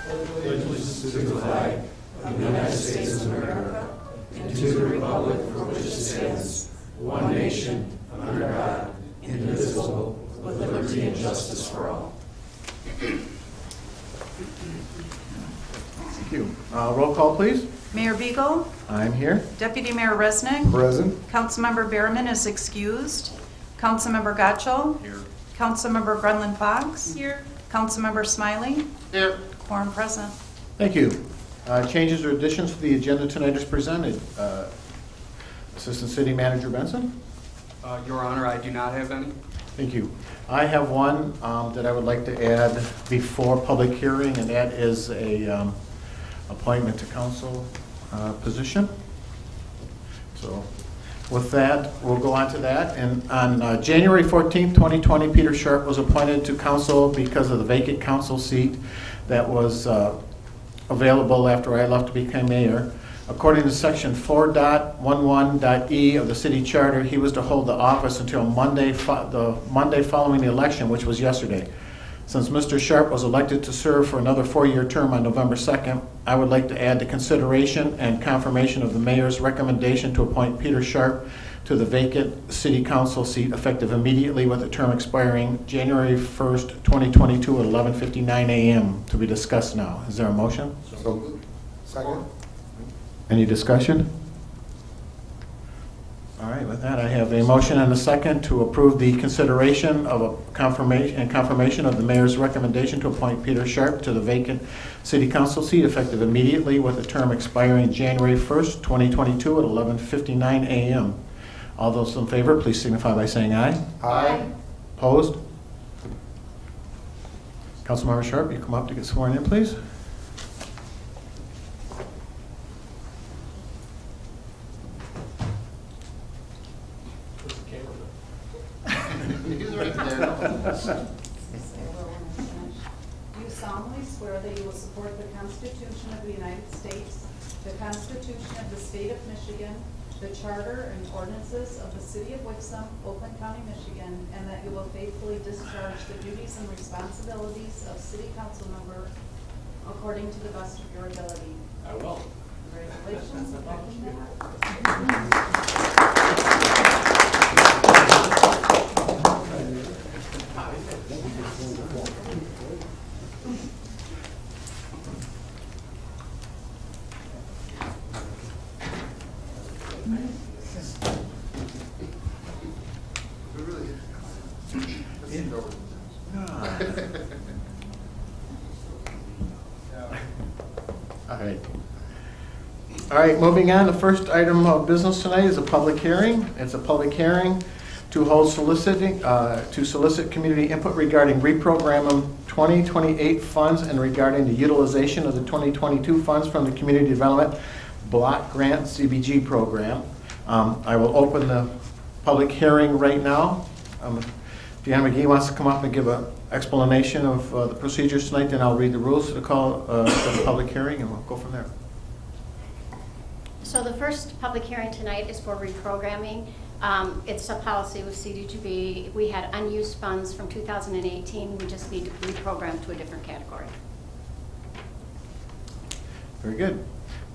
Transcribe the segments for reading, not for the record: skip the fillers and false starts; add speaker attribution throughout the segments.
Speaker 1: allegiance to the flag of the United States of America and to the republic for which it stands, one nation, under God, indivisible, with liberty and justice for all.
Speaker 2: Thank you. Roll call, please.
Speaker 3: Mayor Beagle,
Speaker 2: I'm here.
Speaker 3: Deputy Mayor Resnick,
Speaker 2: Present.
Speaker 3: Councilmember Behrman is excused, Councilmember Gotchel,
Speaker 2: Here.
Speaker 3: Councilmember Grunland Fox,
Speaker 4: Here.
Speaker 3: Councilmember Smiley,
Speaker 2: Here.
Speaker 3: quorum present.
Speaker 2: Thank you. Changes or additions to the agenda tonight is presented. Assistant City Manager Benson.
Speaker 5: Your Honor, I do not have any.
Speaker 2: Thank you. I have one that I would like to add before public hearing, and that is a appointment to council position. So with that, we'll go on to that. And on January 14th, 2020, Peter Sharp was appointed to council because of the vacant council seat that was available after I left to become mayor. According to section 4.11.e of the city charter, he was to hold the office until the Monday following the election, which was yesterday. Since Mr. Sharp was elected to serve for another 4-year term on November 2nd, I would like to add the consideration and confirmation of the mayor's recommendation to appoint Peter Sharp to the vacant city council seat effective immediately with the term expiring January 1st, 2022 at 11:59 a.m. to be discussed now. Is there a motion?
Speaker 6: So, second.
Speaker 2: Any discussion? All right, with that, I have a motion and a second to approve the consideration of a confirmation of the mayor's recommendation to appoint Peter Sharp to the vacant city council seat effective immediately with the term expiring January 1st, 2022 at 11:59 a.m. All those in favor, please signify by saying aye.
Speaker 6: Aye.
Speaker 2: Opposed? Councilmember Sharp, you come up to get sworn in, please.
Speaker 3: Do you solemnly swear that you will support the Constitution of the United States, the Constitution of the State of Michigan, the Charter and ordinances of the City of Wixom, Oakland County, Michigan, and that you will faithfully discharge the duties and responsibilities of City Council member according to the best of your ability?
Speaker 1: I will.
Speaker 3: Congratulations.
Speaker 2: All right, moving on. The first item of business tonight is a public hearing. It's a public hearing to solicit community input regarding reprogramming 2028 funds and regarding the utilization of the 2022 funds from the Community Development Block Grant CBG program. I will open the public hearing right now. If Deanna McGee wants to come up and give an explanation of the procedures tonight, then I'll read the rules to the public hearing, and we'll go from there.
Speaker 4: So the first public hearing tonight is for reprogramming. It's a policy with CDGB. We had unused funds from 2018. We just need to reprogram to a different category.
Speaker 2: Very good.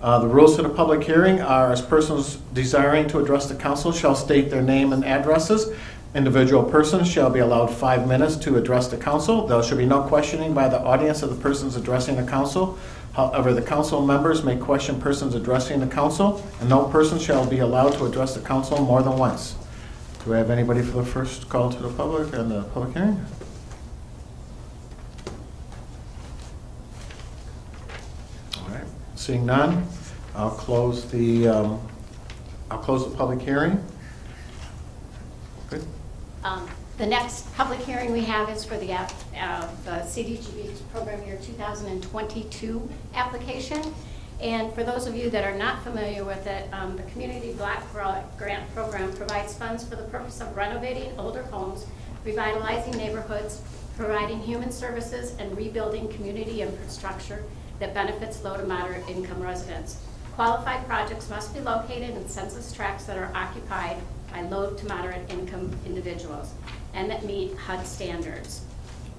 Speaker 2: The rules for the public hearing are as persons desiring to address the council shall state their name and addresses. Individual persons shall be allowed 5 minutes to address the council. There should be no questioning by the audience of the persons addressing the council. However, the council members may question persons addressing the council, and no person shall be allowed to address the council more than once. Do I have anybody for the first call to the public and the public hearing? All right. Seeing none, I'll close the public hearing. Good.
Speaker 4: The next public hearing we have is for the CDGB program year 2022 application. And for those of you that are not familiar with it, the Community Block Grant Program provides funds for the purpose of renovating older homes, revitalizing neighborhoods, providing human services, and rebuilding community infrastructure that benefits low to moderate income residents. Qualified projects must be located in census tracts that are occupied by low to moderate income individuals and that meet HUD standards.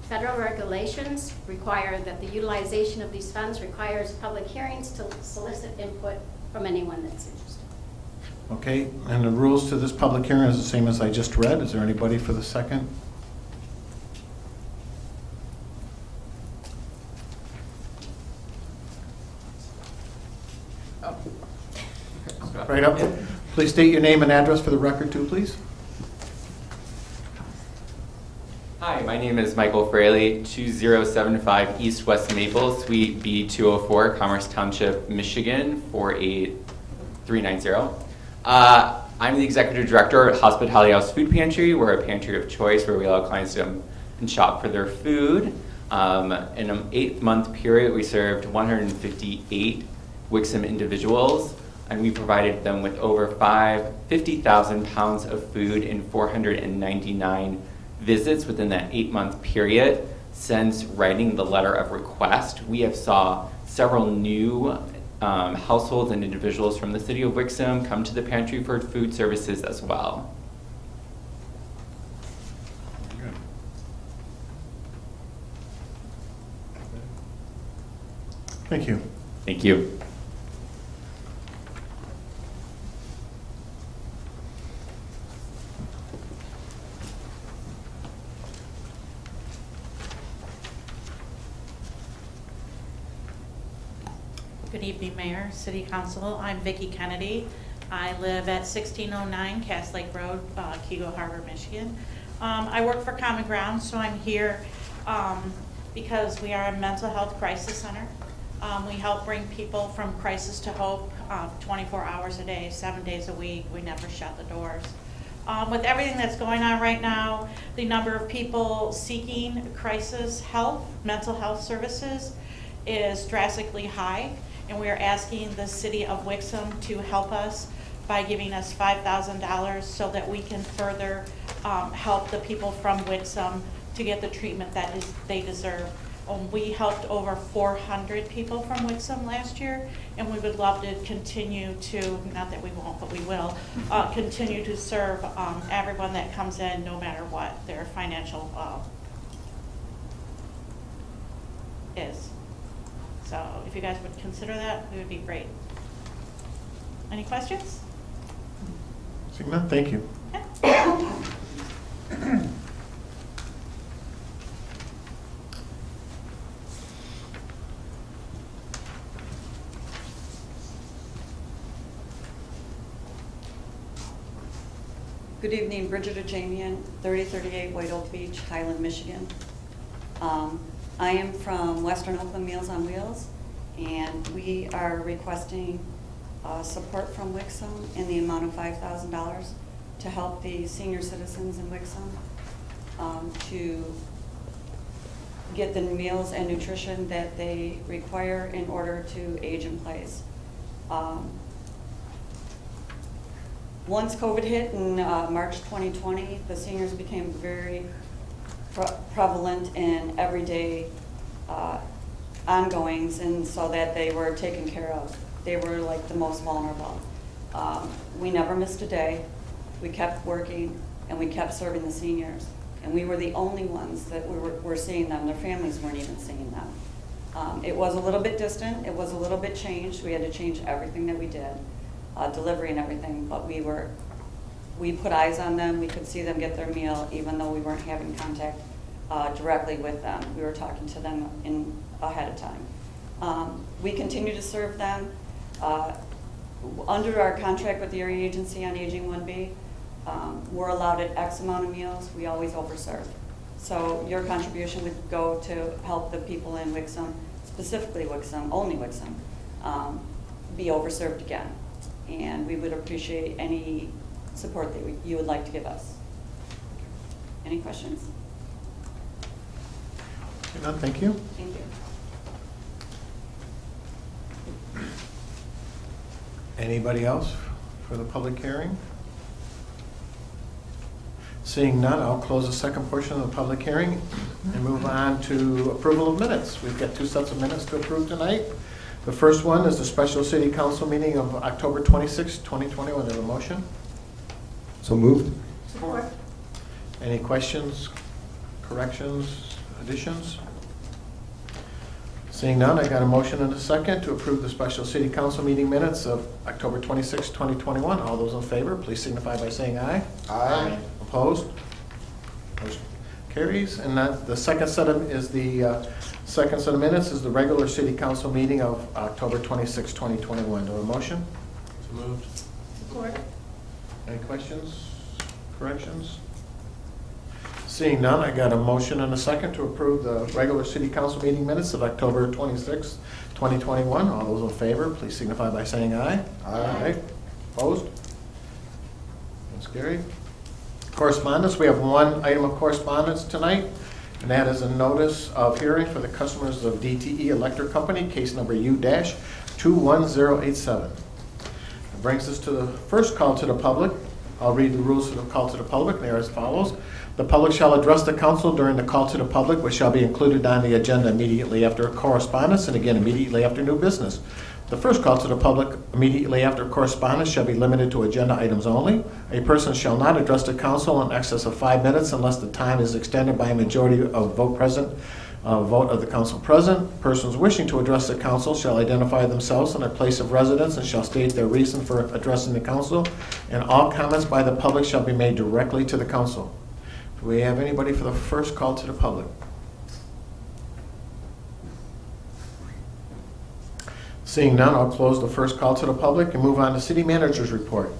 Speaker 4: Federal regulations require that the utilization of these funds requires public hearings to solicit input from anyone that's interested.
Speaker 2: Okay, and the rules to this public hearing is the same as I just read. Is there anybody for the second? Right up. Please state your name and address for the record too, please.
Speaker 7: Hi, my name is Michael Fraley, 2075 East West Maple, Suite B204, Commerce Township, Michigan, 48390. I'm the Executive Director at Hospitality House Food Pantry. We're a pantry of choice where we allow clients to come and shop for their food. In an 8-month period, we served 158 Wixom individuals, and we provided them with over 50,000 pounds of food in 499 visits within that 8-month period. Since writing the letter of request, we have saw several new households and individuals from the city of Wixom come to the pantry for food services as well.
Speaker 2: Thank you.
Speaker 7: Thank you.
Speaker 8: Good evening, Mayor, City Council. I'm Vicki Kennedy. I live at 1609 Cass Lake Road, Kego Harbor, Michigan. I work for Common Ground, so I'm here because we are a mental health crisis center. We help bring people from crisis to hope 24 hours a day, 7 days a week. We never shut the doors. With everything that's going on right now, the number of people seeking crisis help, mental health services, is drastically high. And we are asking the city of Wixom to help us by giving us $5,000 so that we can further help the people from Wixom to get the treatment that they deserve. We helped over 400 people from Wixom last year, and we would love to continue to, not that we won't, but we will, continue to serve everyone that comes in, no matter what their financial is. So if you guys would consider that, it would be great. Any questions?
Speaker 2: Seeing none, thank you.
Speaker 8: Yeah.
Speaker 9: Good evening, Bridget Ajamian, 3038 White Oak Beach, Highland, Michigan. I am from Western Oakland Meals on Wheels, and we are requesting support from Wixom in the amount of $5,000 to help the senior citizens in Wixom to get the meals and nutrition that they require in order to age in place. Once COVID hit in March 2020, the seniors became very prevalent in everyday ongoings, and so that they were taken care of. They were like the most vulnerable. We never missed a day. We kept working, and we kept serving the seniors. And we were the only ones that were seeing them. Their families weren't even seeing them. It was a little bit distant. It was a little bit changed. We had to change everything that we did, delivery and everything, but we put eyes on them. We could see them get their meal, even though we weren't having contact directly with them. We were talking to them ahead of time. We continue to serve them. Under our contract with the Area Agency on Aging 1B, we're allowed at X amount of meals. We always overserve. So your contribution would go to help the people in Wixom, specifically Wixom, only Wixom, be overserved again. And we would appreciate any support that you would like to give us. Any questions?
Speaker 2: None, thank you.
Speaker 9: Thank you.
Speaker 2: Anybody else for the public hearing? Seeing none, I'll close the second portion of the public hearing and move on to approval of minutes. We've got 2 sets of minutes to approve tonight. The first one is the special city council meeting of October 26, 2020. Will I have a motion?
Speaker 6: So moved.
Speaker 9: Support.
Speaker 2: Any questions, corrections, additions? Seeing none, I got a motion and a second to approve the special city council meeting minutes of October 26, 2021. All those in favor, please signify by saying aye.
Speaker 6: Aye.
Speaker 2: Opposed? Motion carries. And that the second set of minutes is the regular city council meeting of October 26, 2021. Do I have a motion?
Speaker 1: So moved.
Speaker 4: Support.
Speaker 2: Any questions, corrections? Seeing none, I got a motion and a second to approve the regular city council meeting minutes of October 26, 2021. All those in favor, please signify by saying aye.
Speaker 6: Aye.
Speaker 2: Opposed? That's carried. Correspondence, we have one item of correspondence tonight, and that is a notice of hearing for the customers of DTE Electric Company, case number U-21087. It brings us to the first call to the public. I'll read the rules for the call to the public. They are as follows. The public shall address the council during the call to the public, which shall be included on the agenda immediately after correspondence and again immediately after new business. The first call to the public immediately after correspondence shall be limited to agenda items only. A person shall not address the council in excess of 5 minutes unless the time is extended by a majority of vote of the council present. Persons wishing to address the council shall identify themselves and their place of residence and shall state their reason for addressing the council. And all comments by the public shall be made directly to the council. Do we have anybody for the first call to the public? Seeing none, I'll close the first call to the public and move on to city manager's report.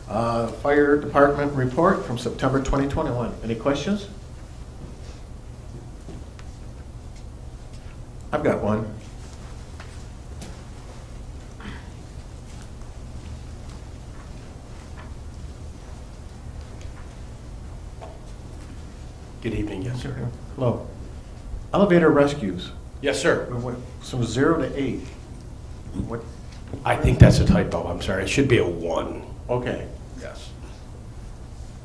Speaker 2: Fire department report from September 2021. Any questions? I've got one.
Speaker 10: Good evening, yes, sir.
Speaker 2: Hello. Elevator rescues.
Speaker 10: Yes, sir.
Speaker 2: From 0 to 8. What?
Speaker 10: I think that's a typo, I'm sorry. It should be a 1.
Speaker 2: Okay.
Speaker 10: Yes.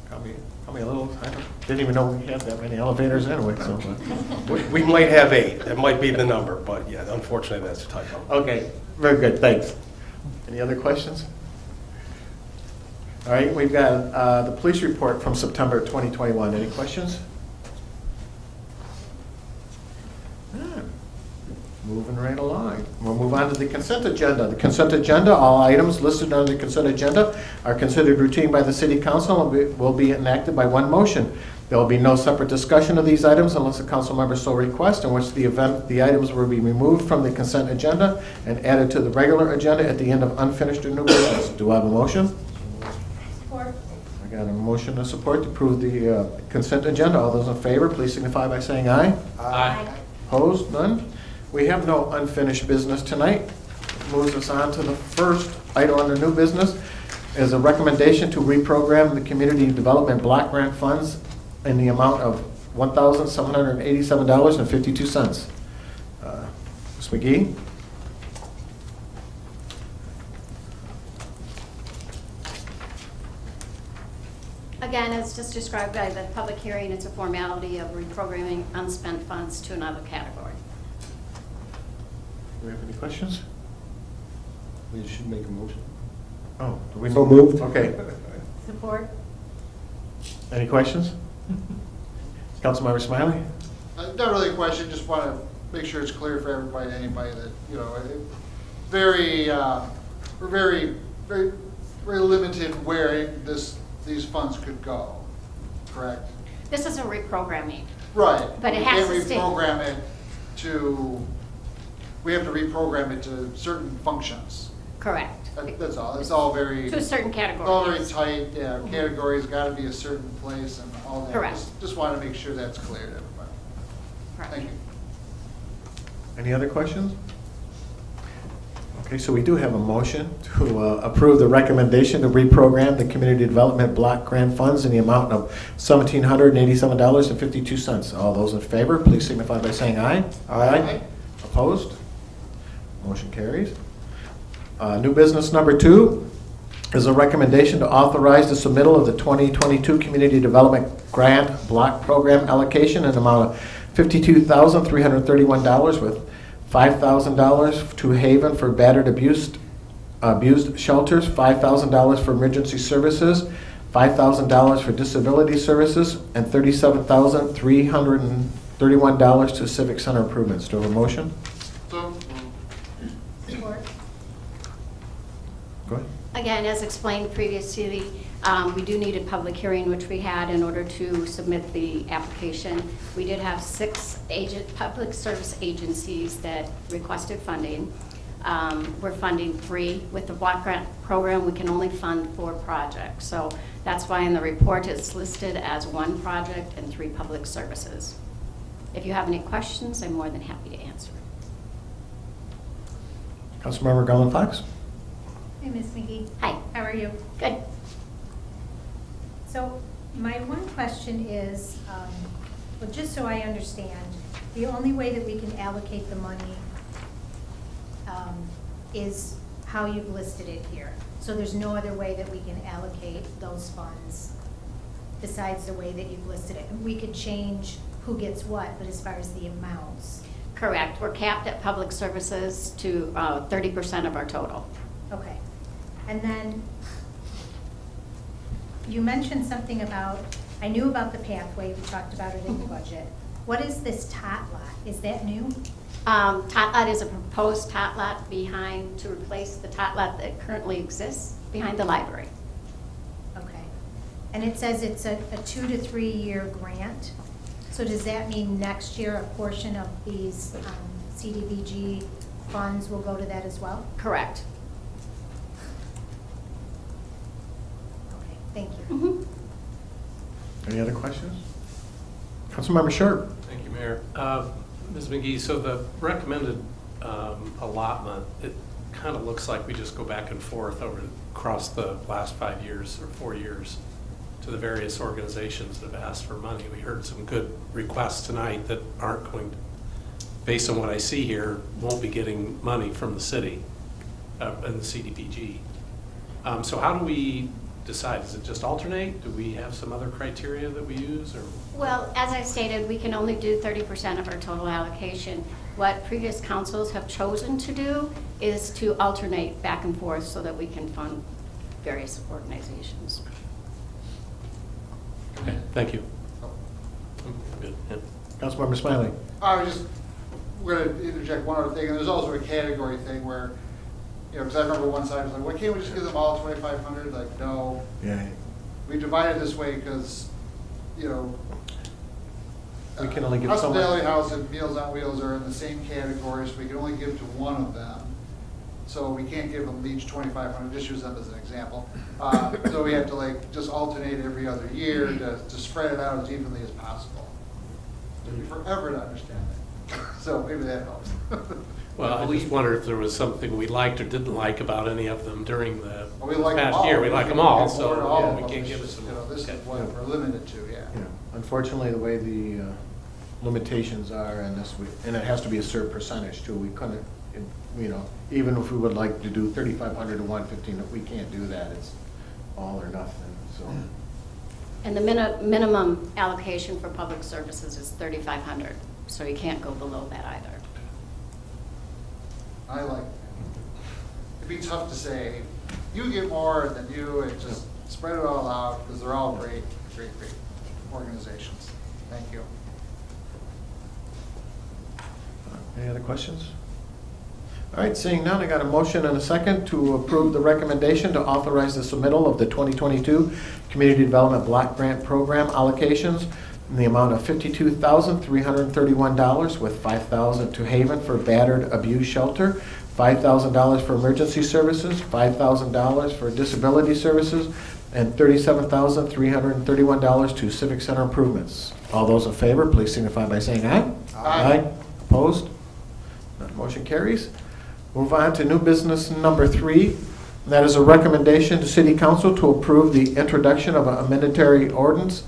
Speaker 2: Call me a little, didn't even know we had that many elevators anyway, so.
Speaker 10: We might have 8. That might be the number, but yeah, unfortunately, that's a typo.
Speaker 2: Okay, very good, thanks. Any other questions? All right, we've got the police report from September 2021. Any questions? Moving right along. We'll move on to the consent agenda. The consent agenda, all items listed on the consent agenda are considered routine by the city council and will be enacted by one motion. There will be no separate discussion of these items unless a council member so requests, in which the items will be removed from the consent agenda and added to the regular agenda at the end of unfinished or new business. Do I have a motion?
Speaker 4: Support.
Speaker 2: I got a motion and support to approve the consent agenda. All those in favor, please signify by saying aye.
Speaker 4: Aye.
Speaker 2: Opposed? None? We have no unfinished business tonight. Moves us on to the first item under new business is a recommendation to reprogram the community development block grant funds in the amount of $1,787.52. Ms. McGee?
Speaker 4: Again, as just described by the public hearing, it's a formality of reprogramming unspent funds to another category.
Speaker 2: Do we have any questions?
Speaker 6: We should make a motion.
Speaker 2: Oh, do we?
Speaker 6: So moved.
Speaker 2: Okay.
Speaker 4: Support.
Speaker 2: Any questions? Councilmember Smiley?
Speaker 11: Not really a question, just want to make sure it's clear for everybody, anybody that, you know, we're very limited where these funds could go, correct?
Speaker 4: This is a reprogramming.
Speaker 11: Right.
Speaker 4: But it has to
Speaker 11: We
Speaker 4: stay.
Speaker 11: can't reprogram it to, we have to reprogram it to certain functions.
Speaker 4: Correct.
Speaker 11: That's all. It's all very.
Speaker 4: To a certain category.
Speaker 11: It's all very
Speaker 4: yes.
Speaker 11: tight, yeah, categories, got to be a certain place and all that.
Speaker 4: Correct.
Speaker 11: Just want to make sure that's clear to everybody.
Speaker 4: Correct.
Speaker 11: Thank you.
Speaker 2: Any other questions? Okay, so we do have a motion to approve the recommendation to reprogram the community development block grant funds in the amount of $1,787.52. All those in favor, please signify by saying aye.
Speaker 11: Aye.
Speaker 2: Opposed? Motion carries. New business number 2 is a recommendation to authorize the submittal of the 2022 Community Development Grant Block Program allocation in the amount of $52,331 with $5,000 to Haven for battered abused shelters, $5,000 for emergency services, $5,000 for disability services, and $37,300 $31 to Civic Center improvements. Do I have a motion?
Speaker 11: So,
Speaker 4: Support.
Speaker 2: Go ahead.
Speaker 4: Again, as explained previously, we do need a public hearing, which we had in order to submit the application. We did have 6 public service agencies that requested funding. We're funding 3. With the block grant program, we can only fund 4 projects. So that's why in the report it's listed as 1 project and 3 public services. If you have any questions, I'm more than happy to answer.
Speaker 2: Councilmember Garland Fox?
Speaker 12: Hi, Ms. McGee.
Speaker 4: Hi.
Speaker 12: How are you?
Speaker 4: Good.
Speaker 12: So my one question is, well, just so I understand, the only way that we can allocate the money is how you've listed it here. So there's no other way that we can allocate those funds besides the way that you've listed it. We could change who gets what, but as far as the amounts.
Speaker 4: Correct. We're capped at public services to 30% of our total.
Speaker 12: Okay. And then you mentioned something about, I knew about the pathway, we talked about it in the budget. What is this tot lot? Is that new?
Speaker 4: Tot lot is a proposed tot lot behind, to replace the tot lot that currently exists behind the library.
Speaker 12: Okay. And it says it's a 2 to 3 year grant. So does that mean next year a portion of these CDBG funds will go to that as well?
Speaker 4: Correct.
Speaker 12: Okay, thank you.
Speaker 4: Mm-hmm.
Speaker 2: Any other questions? Councilmember Sharp?
Speaker 1: Thank you, Mayor. Ms. McGee, so the recommended allotment, it kind of looks like we just go back and forth across the last 5 years or 4 years to the various organizations that have asked for money. We heard some good requests tonight that aren't going to, based on what I see here, won't be getting money from the city and the CDBG. So how do we decide? Does it just alternate? Do we have some other criteria that we use? Or?
Speaker 4: Well, as I stated, we can only do 30% of our total allocation. What previous councils have chosen to do is to alternate back and forth so that we can fund various organizations.
Speaker 1: Okay, thank you. Good. Yeah.
Speaker 2: Councilmember Smiley?
Speaker 11: we're going to interject one other thing, and there's also a category thing where, you know, because I remember one side was like, why can't we just give them all 2,500? Like, no.
Speaker 2: Yeah.
Speaker 11: We divided this way because, you know,
Speaker 2: We can only give so much.
Speaker 11: Hospitality House and Meals on Wheels are in the same category, so we can only give to one of them. So we can't give them each 2,500, just use them as an example. So we have to like just alternate every other year to spread it out as evenly as possible. It took me forever to understand that. So maybe that helps.
Speaker 1: Well, I just wonder if there was something we liked or didn't like about any of them during the
Speaker 11: Well, we like them
Speaker 1: past
Speaker 11: all.
Speaker 1: year. We like them all, so
Speaker 11: Award all
Speaker 1: yeah,
Speaker 11: of
Speaker 1: we
Speaker 11: them.
Speaker 1: can't
Speaker 11: It's
Speaker 1: give us
Speaker 11: just,
Speaker 1: some.
Speaker 11: you know, this is
Speaker 1: Okay.
Speaker 11: what we're limited to, yeah.
Speaker 2: Yeah. Unfortunately, the way the limitations are in this, and it has to be a certain percentage too, we couldn't, you know, even if we would like to do 3,500 to 115, we can't do that. It's all or nothing, so.
Speaker 4: And the minimum allocation for public services is 3,500, so you can't go below that either.
Speaker 11: I like that. It'd be tough to say, you get more than you, and just spread it all out, because they're all great, great, great organizations. Thank you.
Speaker 2: Any other questions? All right, seeing none, I got a motion and a second to approve the recommendation to authorize the submittal of the 2022 Community Development Block Grant Program allocations in the amount of $52,331, with $5,000 to Haven for battered abused shelter, $5,000 for emergency services, $5,000 for disability services, and $37,331 to Civic Center improvements. All those in favor, please signify by saying aye.
Speaker 11: Aye.
Speaker 2: Opposed? None. Motion carries. Move on to new business number 3. That is a recommendation to City Council to approve the introduction of an amendatory ordinance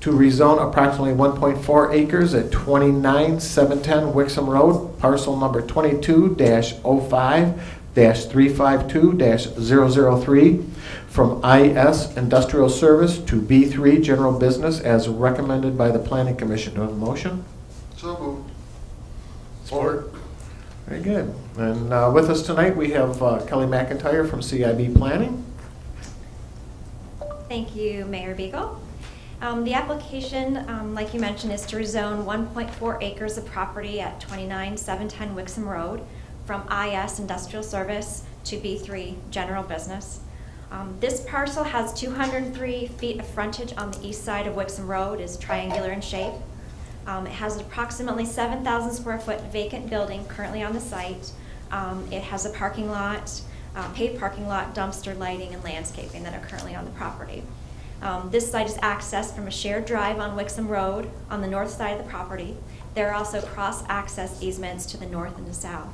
Speaker 2: to rezone approximately 1.4 acres at 29710 Wixom Road, parcel number 22-05-352-003, from IS Industrial Service to B3 General Business as recommended by the Planning Commission. Do I have a motion?
Speaker 11: So moved.
Speaker 1: Support.
Speaker 2: Very good. And with us tonight, we have Kelly McIntyre from CIB Planning.
Speaker 13: Thank you, Mayor Beagle. The application, like you mentioned, is to rezone 1.4 acres of property at 29710 Wixom Road from IS Industrial Service to B3 General Business. This parcel has 203 feet of frontage on the east side of Wixom Road, is triangular in shape. It has an approximately 7,000 square foot vacant building currently on the site. It has a parking lot, paved parking lot, dumpster, lighting, and landscaping that are currently on the property. This site is accessed from a shared drive on Wixom Road on the north side of the property. There are also cross-access easements to the north and the south.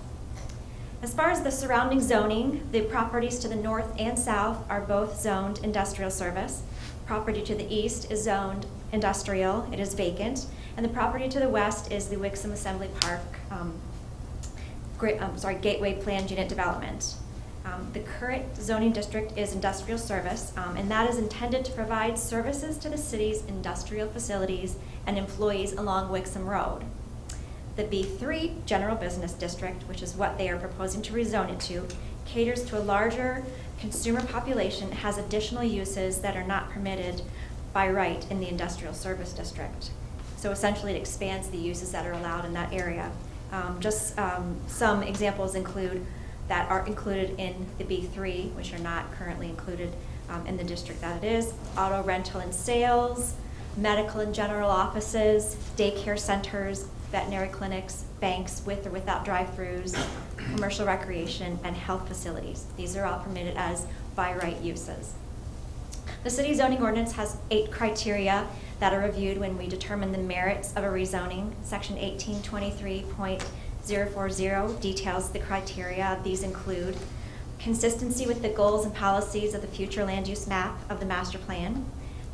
Speaker 13: As far as the surrounding zoning, the properties to the north and south are both zoned industrial service. Property to the east is zoned industrial, it is vacant, and the property to the west is the Wixom Assembly Park Gateway Planned Unit Development. The current zoning district is industrial service, and that is intended to provide services to the city's industrial facilities and employees along Wixom Road. The B3 General Business District, which is what they are proposing to rezone it to, caters to a larger consumer population, has additional uses that are not permitted by right in the industrial service district. So essentially it expands the uses that are allowed in that area. Some examples that are included in the B3, which are not currently included in the district that it is: auto rental and sales, medical and general offices, daycare centers, veterinary clinics, banks with or without drive-throughs, commercial recreation, and health facilities. These are all permitted as by right uses. The city zoning ordinance has 8 criteria that are reviewed when we determine the merits of a rezoning. Section 1823.040 details the criteria. These include consistency with the goals and policies of the future land use map of the master plan,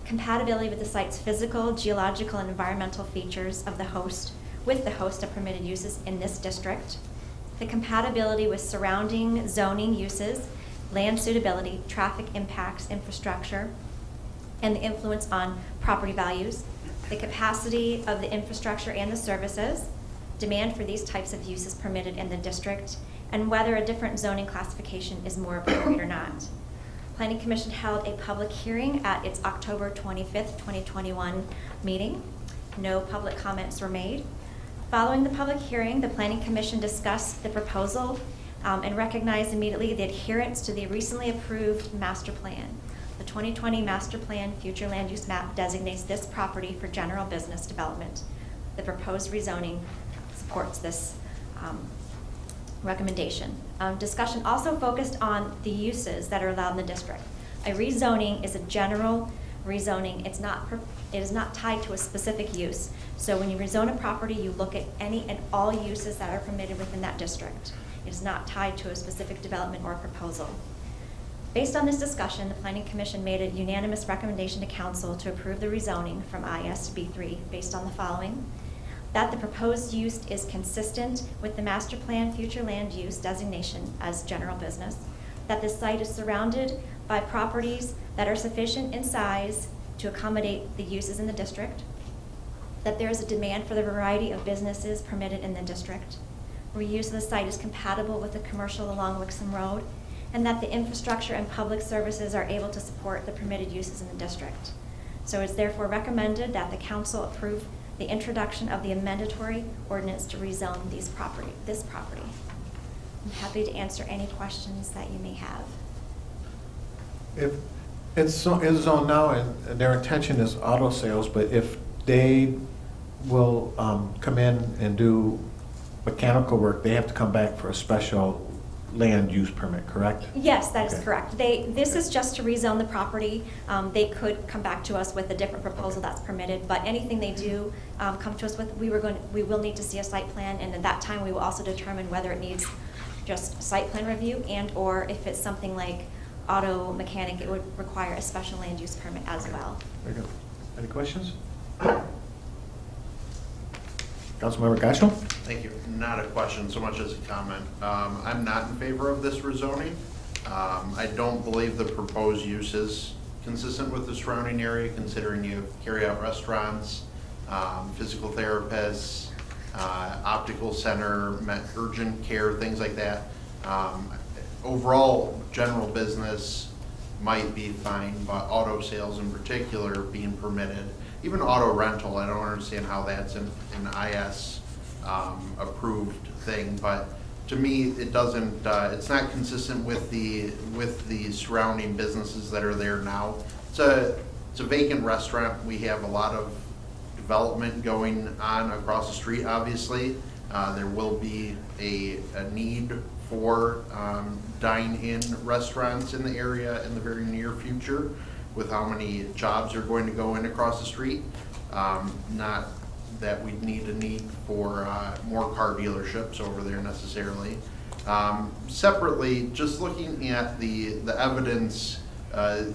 Speaker 13: compatibility with the site's physical, geological, and environmental features of the host with the host of permitted uses in this district, the compatibility with surrounding zoning uses, land suitability, traffic impacts, infrastructure, and the influence on property values, the capacity of the infrastructure and the services, demand for these types of uses permitted in the district, and whether a different zoning classification is more appropriate or not. Planning Commission held a public hearing at its October 25th, 2021 meeting. No public comments were made. Following the public hearing, the Planning Commission discussed the proposal and recognized immediately the adherence to the recently approved master plan. The 2020 Master Plan Future Land Use Map designates this property for general business development. The proposed rezoning supports this recommendation. Discussion also focused on the uses that are allowed in the district. A rezoning is a general rezoning. It is not tied to a specific use. So when you rezone a property, you look at any and all uses that are permitted within that district. It is not tied to a specific development or proposal. Based on this discussion, the Planning Commission made a unanimous recommendation to Council to approve the rezoning from IS to B3 based on the following: that the proposed use is consistent with the Master Plan Future Land Use designation as general business, that the site is surrounded by properties that are sufficient in size to accommodate the uses in the district, that there is a demand for the variety of businesses permitted in the district, reuse of the site is compatible with the commercial along Wixom Road, and that the infrastructure and public services are able to support the permitted uses in the district. So it's therefore recommended that the Council approve the introduction of the amendatory ordinance to rezone this property. I'm happy to answer any questions that you may have.
Speaker 2: If it's zoned now and their intention is auto sales, but if they will come in and do mechanical work, they have to come back for a special land use permit, correct?
Speaker 13: Yes, that is
Speaker 2: Okay.
Speaker 13: correct. This is just to rezone the property. They could come back to us with a different proposal that's permitted, but anything they do come to us with, we will need to see a site plan, and at that time we will also determine whether it needs just site plan review and or if it's something like auto mechanic, it would require a special land use permit as well.
Speaker 2: Very good. Any questions? Councilmember Geisel?
Speaker 14: Thank you. Not a question so much as a comment. I'm not in favor of this rezoning. I don't believe the proposed use is consistent with the surrounding area, considering you have carry-out restaurants, physical therapists, optical center, urgent care, things like that. Overall, general business might be fine, but auto sales in particular being permitted, even auto rental, I don't understand how that's an IS approved thing, but to me, it doesn't, it's not consistent with the surrounding businesses that are there now. It's a vacant restaurant. We have a lot of development going on across the street, obviously. There will be a need for dine-in restaurants in the area in the very near future with how many jobs are going to go in across the street. Not that we need a need for more car dealerships over there necessarily. Separately, just looking at the evidence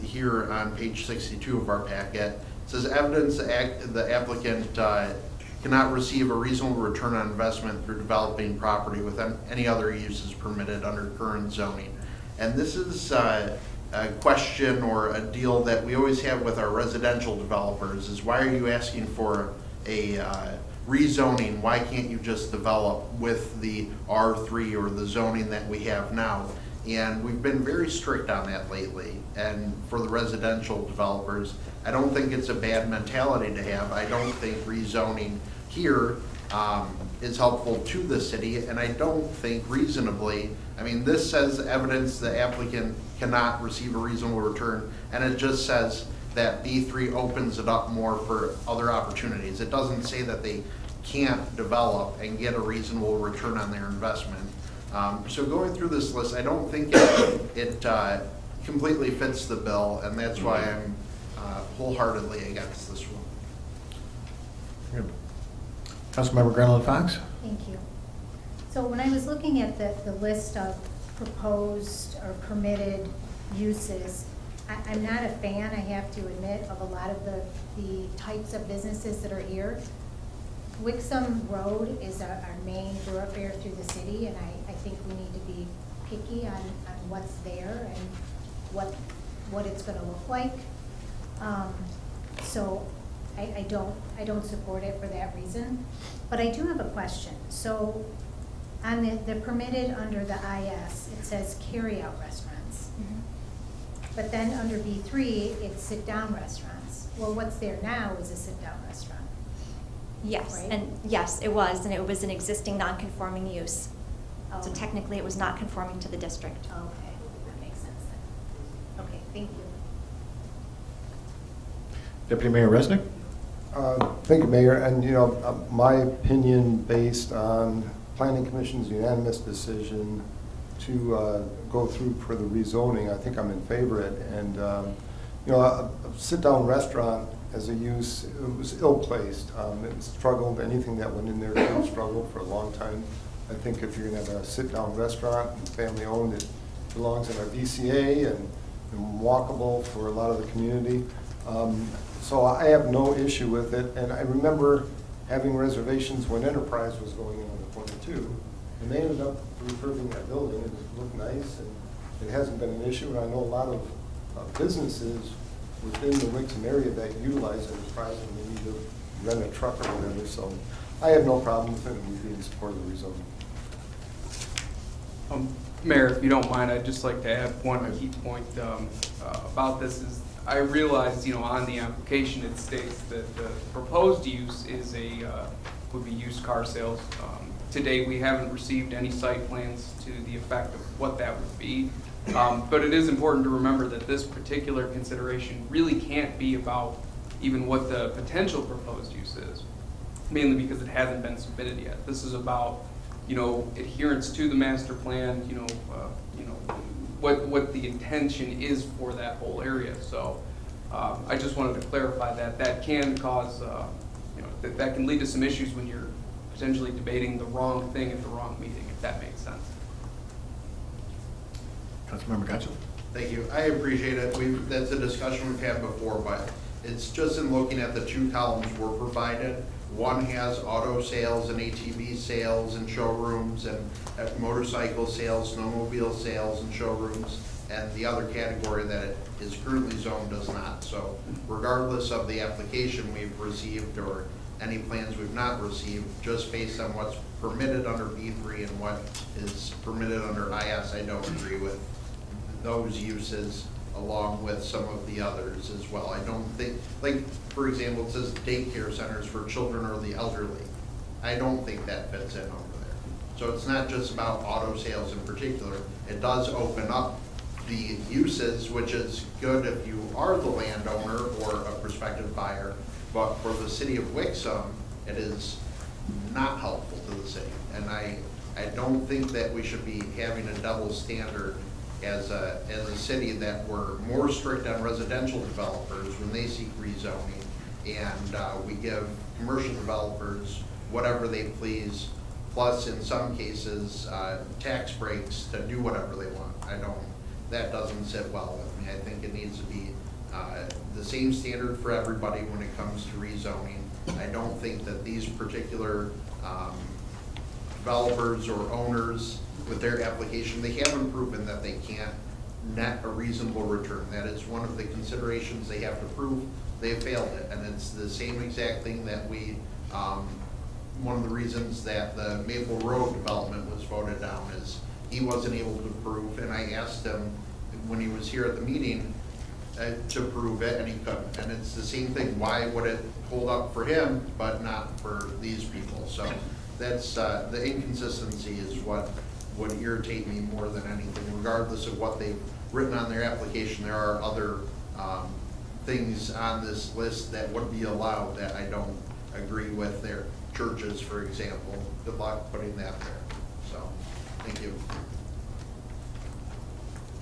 Speaker 14: here on page 62 of our packet, it says evidence the applicant cannot receive a reasonable return on investment through developing property with any other uses permitted under current zoning. And this is a question or a deal that we always have with our residential developers is why are you asking for a rezoning? Why can't you just develop with the R3 or the zoning that we have now? And we've been very strict on that lately. And for the residential developers, I don't think it's a bad mentality to have. I don't think rezoning here is helpful to the city, and I don't think reasonably, I mean, this says evidence the applicant cannot receive a reasonable return, and it just says that B3 opens it up more for other opportunities. It doesn't say that they can't develop and get a reasonable return on their investment. So going through this list, I don't think it completely fits the bill, and that's why I'm wholeheartedly against this one.
Speaker 2: Good. Councilmember Granlund Fox?
Speaker 12: Thank you. So when I was looking at the list of proposed or permitted uses, I'm not a fan, I have to admit, of a lot of the types of businesses that are here. Wixom Road is our main thoroughfare through the city, and I think we need to be picky on what's there and what it's going to look like. So I don't support it for that reason. But I do have a question. So on the permitted under the IS, it says carry-out restaurants.
Speaker 13: Mhm.
Speaker 12: But then under B3, it's sit-down restaurants. Well, what's there now is a sit-down restaurant.
Speaker 13: Yes,
Speaker 12: Right?
Speaker 13: and yes, it was an existing non-conforming use. So
Speaker 12: Oh.
Speaker 13: technically, it was not conforming to the district.
Speaker 12: Okay, that makes sense then. Okay, thank you.
Speaker 2: Deputy Mayor Resnick?
Speaker 6: Thank you, Mayor. And, my opinion based on Planning Commission's unanimous decision to go through for the rezoning, I think I'm in favor of it. And, a sit-down restaurant as a use, it was ill-placed. It struggled, anything that went in there did struggle for a long time. I think if you're going to have a sit-down restaurant, family-owned, it belongs in our VCA and walkable for a lot of the community. So I have no issue with it, and I remember having reservations when Enterprise was going in on the corner too, and they ended up refurbing that building. It looked nice, and it hasn't been an issue, and I know a lot of businesses within the Wixom area that utilize Enterprise when they need to rent a truck or whatever, so I have no problem with it, and we'd be in support of the rezoning.
Speaker 5: Mayor, if you don't mind, I'd just like to add one key point about this is I realized, on the application it states that the proposed use is would be used car sales. To date, we haven't received any site plans to the effect of what that would be. But it is important to remember that this particular consideration really can't be about even what the potential proposed use is, mainly because it hasn't been submitted yet. This is about, adherence to the master plan, what the intention is for that whole area. So I just wanted to clarify that can cause, that can lead to some issues when you're potentially debating the wrong thing at the wrong meeting, if that makes sense.
Speaker 2: Councilmember Gatchel?
Speaker 14: Thank you. I appreciate it. That's a discussion we've had before, but it's just in looking at the two columns we're provided. One has auto sales and ATV sales and showrooms and motorcycle sales, snowmobile sales and showrooms, and the other category that is currently zoned does not. So regardless of the application we've received or any plans we've not received, just based on what's permitted under B3 and what is permitted under IS, I don't agree with those uses along with some of the others as well. I don't think, like, for example, it says daycare centers for children or the elderly. I don't think that fits in over there. So it's not just about auto sales in particular. It does open up the uses, which is good if you are the landowner or a prospective buyer, but for the city of Wixom, it is not helpful to the city. And I don't think that we should be having a double standard as a city, that we're more strict on residential developers when they seek rezoning, and we give commercial developers whatever they please, plus in some cases, tax breaks to do whatever they want. That doesn't sit well with me. I think it needs to be the same standard for everybody when it comes to rezoning. I don't think that these particular developers or owners with their application, they haven't proven that they can't net a reasonable return. That is one of the considerations they have to prove. They failed it, and it's the same exact thing that we, one of the reasons that the Maple Road development was voted down is he wasn't able to prove, and I asked him when he was here at the meeting to prove it, and he couldn't. And it's the same thing. Why would it hold up for him but not for these people? So that's the inconsistency is what would irritate me more than anything. Regardless of what they've written on their application, there are other things on this list that would be allowed that I don't agree with. Their churches, for example. Good luck putting that there. So, thank you.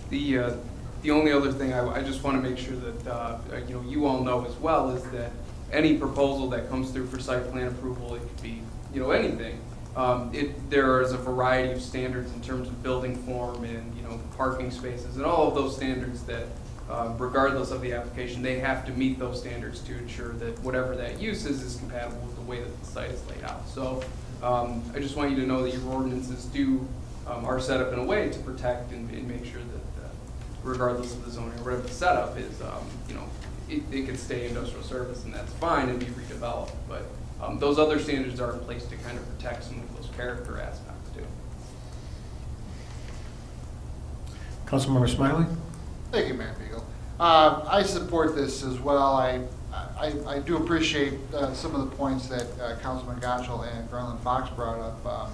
Speaker 5: The only other thing I just want to make sure that you all know as well is that any proposal that comes through for site plan approval, it could be anything. There is a variety of standards in terms of building form and parking spaces and all of those standards that regardless of the application, they have to meet those standards to ensure that whatever that use is compatible with the way that the site is laid out. So I just want you to know that your ordinances are set up in a way to protect and make sure that regardless of the zoning or whatever the setup is, it can stay industrial service, and that's fine and be redeveloped. But those other standards are in place to kind of protect some of those character aspects too.
Speaker 2: Councilmember Smiley?
Speaker 11: Thank you, Mayor Beagle. I support this as well. I do appreciate some of the points that Councilman Gottschall and Garland Fox brought up.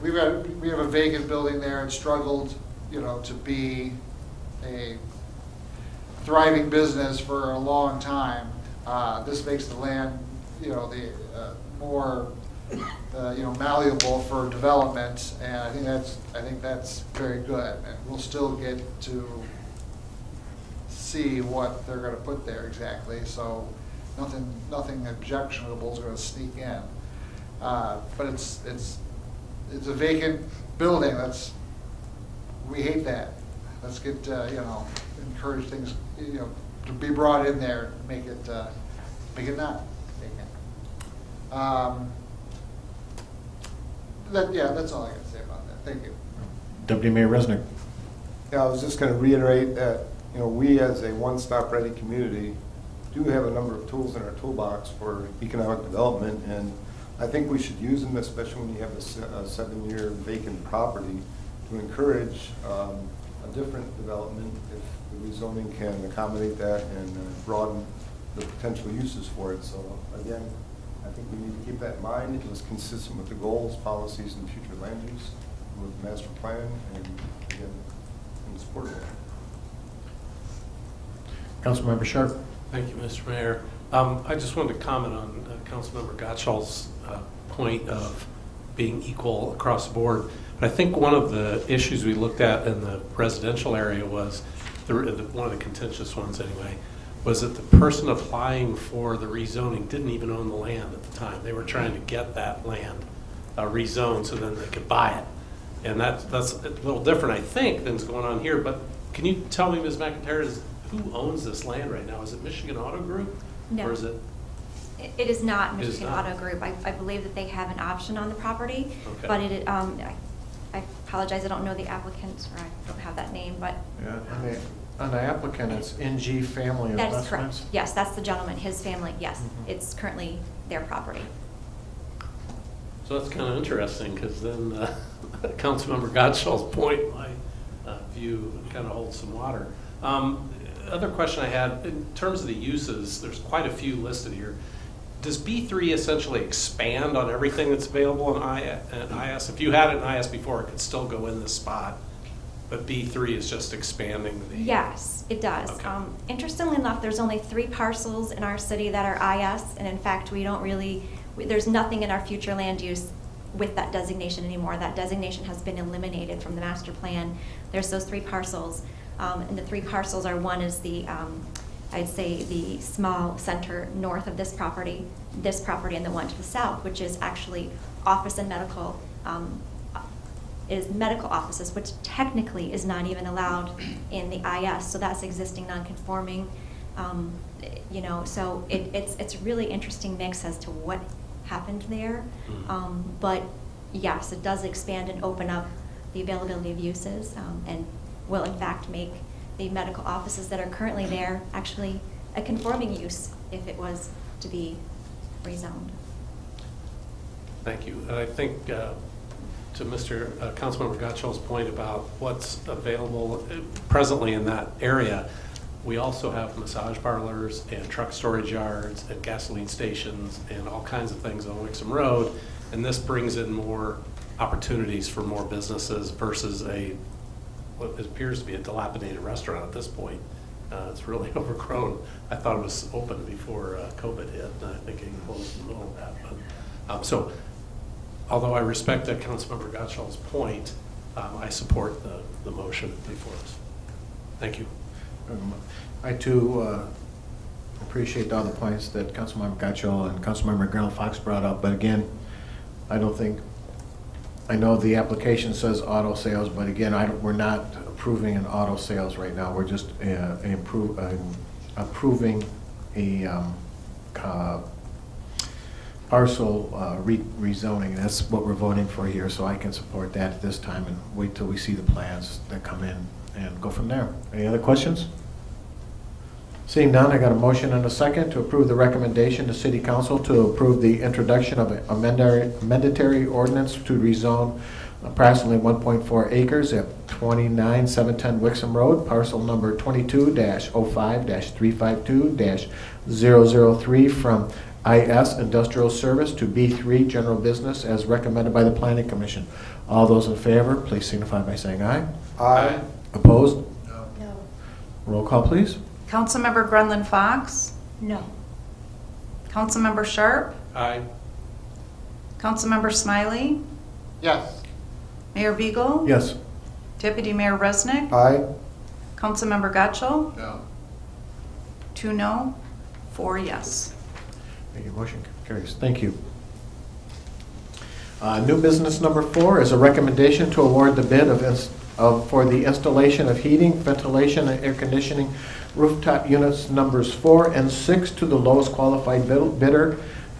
Speaker 11: We have a vacant building there. It struggled, to be a thriving business for a long time. This makes the land, more, malleable for development, and I think that's very good. And we'll still get to see what they're going to put there exactly. So nothing objectionable is going to sneak in. But it's a vacant building. We hate that. Let's get encourage things to be brought in there, make it not vacant. That's all I got to say about that. Thank you.
Speaker 2: Deputy Mayor Resnick.
Speaker 6: Yeah, I was just going to reiterate that we as a one-stop ready community do have a number of tools in our toolbox for economic development, and I think we should use them, especially when you have a 7-year vacant property, to encourage a different development if the rezoning can accommodate that and broaden the potential uses for it. So again, I think we need to keep that in mind. It was consistent with the goals, policies, and future land use with the master plan, and again, in support of that.
Speaker 2: Councilmember Sharp.
Speaker 15: Thank you, Mr. Mayor. I just wanted to comment on Councilmember Gottschall's point of being equal across the board. But I think one of the issues we looked at in the residential area was, one of the contentious ones anyway, was that the person applying for the rezoning didn't even own the land at the time. They were trying to get that land rezoned so then they could buy it. And that's a little different, I think, than what's going on here. But can you tell me, Ms. McIntyre, who owns this land right now? Is it Michigan Auto Group?
Speaker 13: No.
Speaker 15: Or is it?
Speaker 13: It is not
Speaker 15: It is
Speaker 13: Michigan
Speaker 15: not.
Speaker 13: Auto Group. I believe that they have an option on the property,
Speaker 15: Okay.
Speaker 13: but I apologize, I don't know the applicant, or I don't have that name, but.
Speaker 2: Yeah, on the applicant, it's NG Family
Speaker 13: That is
Speaker 2: Investments.
Speaker 13: correct. Yes, that's the gentleman, his family, yes.
Speaker 2: Mhm.
Speaker 13: It's currently their property.
Speaker 15: So that's kind of interesting, because then Councilmember Gottschall's point might view kind of holds some water. Other question I had, in terms of the uses, there's quite a few listed here. Does B3 essentially expand on everything that's available in IS? If you had it in IS before, it could still go in this spot, but B3 is just expanding the...
Speaker 13: Yes, it does.
Speaker 15: Okay.
Speaker 13: Interestingly enough, there's only 3 parcels in our city that are IS, and in fact, there's nothing in our future land use with that designation anymore. That designation has been eliminated from the master plan. There's those 3 parcels, and the 3 parcels are, one is the, I'd say the small center north of this property, and the one to the south, which is actually office and medical, is medical offices, which technically is not even allowed in the IS, so that's existing non-conforming. So it's a really interesting mix as to what happened there. But yes, it does expand and open up the availability of uses, and will in fact make the medical offices that are currently there actually a conforming use if it was to be rezoned.
Speaker 15: Thank you. And I think to Councilmember Gottschall's point about what's available presently in that area, we also have massage parlors and truck storage yards and gasoline stations and all kinds of things on Wixom Road, and this brings in more opportunities for more businesses versus what appears to be a dilapidated restaurant at this point. It's really overgrown. I thought it was open before COVID hit, and I think it closed in the middle of that. But, so, although I respect that Councilmember Gottschall's point, I support the motion before us. Thank you.
Speaker 2: I too appreciate all the points that Councilmember Gottschall and Councilmember Graham Fox brought up, but again, I know the application says auto sales, but again, we're not approving an auto sales right now. We're just approving a parcel rezoning. That's what we're voting for here, so I can support that at this time and wait till we see the plans that come in and go from there. Any other questions? Seeing none, I got a motion and a second to approve the recommendation to City Council to approve the introduction of an amendatory ordinance to rezone approximately 1.4 acres at 29710 Wixom Road, parcel number 22-05-352-003 from IS Industrial Service to B3 General Business as recommended by the Planning Commission. All those in favor, please signify by saying aye.
Speaker 6: Aye.
Speaker 2: Opposed?
Speaker 12: No.
Speaker 2: Roll call, please.
Speaker 3: Councilmember Grunland Fox.
Speaker 12: No.
Speaker 3: Councilmember Sharp.
Speaker 15: Aye.
Speaker 3: Councilmember Smiley.
Speaker 11: Yes.
Speaker 3: Mayor Beagle.
Speaker 2: Yes.
Speaker 3: Deputy Mayor Resnick.
Speaker 6: Aye.
Speaker 3: Councilmember Gottschall.
Speaker 10: No.
Speaker 3: 2 no, 4 yes.
Speaker 2: Thank you. Motion carries. Thank you. New business number 4 is a recommendation to award the bid for the installation of heating, ventilation, and air conditioning rooftop units numbers 4 and 6 to the lowest qualified bidder,